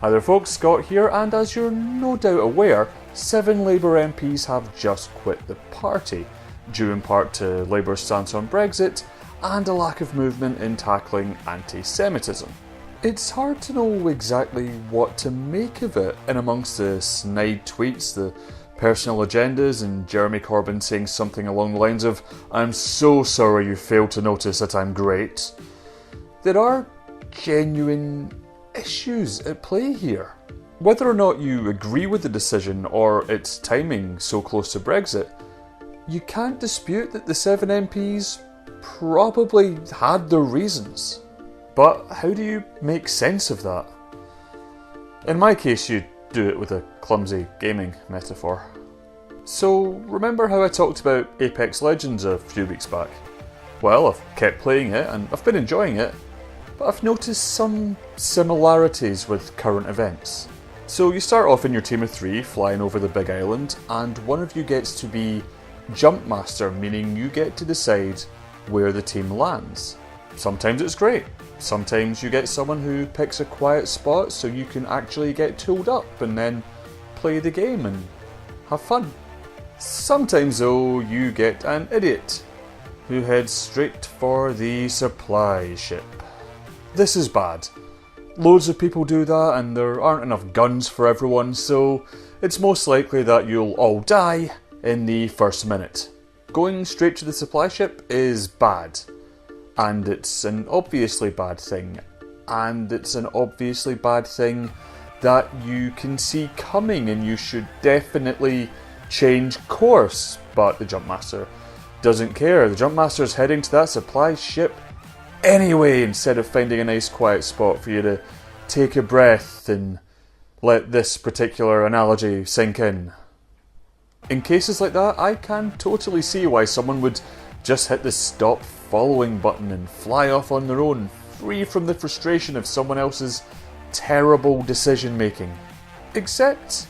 Hi there folks, Scott here, and as you're no doubt aware, 7 Labour MPs have just quit the party, due in part to Labour's stance on Brexit and a lack of movement in tackling anti-Semitism. It's hard to know exactly what to make of it, and amongst the snide tweets, the personal agendas, and Jeremy Corbyn saying something along the lines of "I'm so sorry you failed to notice that I'm great," there are genuine issues at play here. Whether or not you agree with the decision or its timing so close to Brexit, you can't dispute that the 7 MPs probably had their reasons. But how do you make sense of that? In my case, you do it with a clumsy gaming metaphor. So, remember how I talked about Apex Legends a few weeks back? Well, I've kept playing it and I've been enjoying it, but I've noticed some similarities with current events. So you start off in your team of 3 flying over the big island, and one of you gets to be Jump Master, meaning you get to decide where the team lands. Sometimes it's great. Sometimes you get someone who picks a quiet spot so you can actually get tooled up and then play the game and have fun. Sometimes though, you get an idiot who heads straight for the supply ship. This is bad. Loads of people do that and there aren't enough guns for everyone, so it's most likely that you'll all die in the first minute. Going straight to the supply ship is bad. And it's an obviously bad thing. And it's an obviously bad thing that you can see coming, and you should definitely change course. But the Jump Master doesn't care. The Jump Master is heading to that supply ship anyway, instead of finding a nice quiet spot for you to take a breath and let this particular analogy sink in. In cases like that, I can totally see why someone would just hit the stop following button and fly off on their own, free from the frustration of someone else's terrible decision making. Except,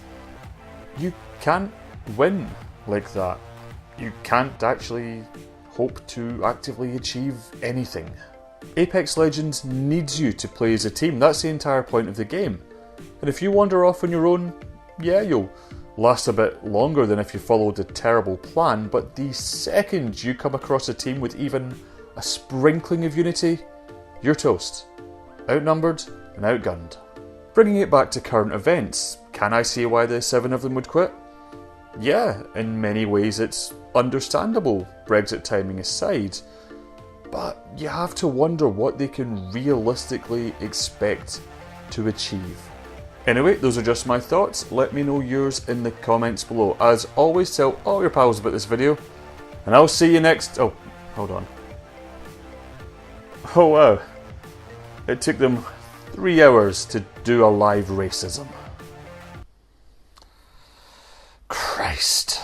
you can't win like that. You can't actually hope to actively achieve anything. Apex Legends needs you to play as a team, that's the entire point of the game. And if you wander off on your own, yeah, you'll last a bit longer than if you followed a terrible plan, but the second you come across a team with even a sprinkling of unity, you're toast. Outnumbered and outgunned. Bringing it back to current events, can I see why the 7 of them would quit? Yeah, in many ways it's understandable, Brexit timing aside, but you have to wonder what they can realistically expect to achieve. Anyway, those are just my thoughts. Let me know yours in the comments below. As always, tell all your pals about this video, and I'll see you next... Oh, hold on. Oh wow. It took them 3 hours to do a live racism. Christ.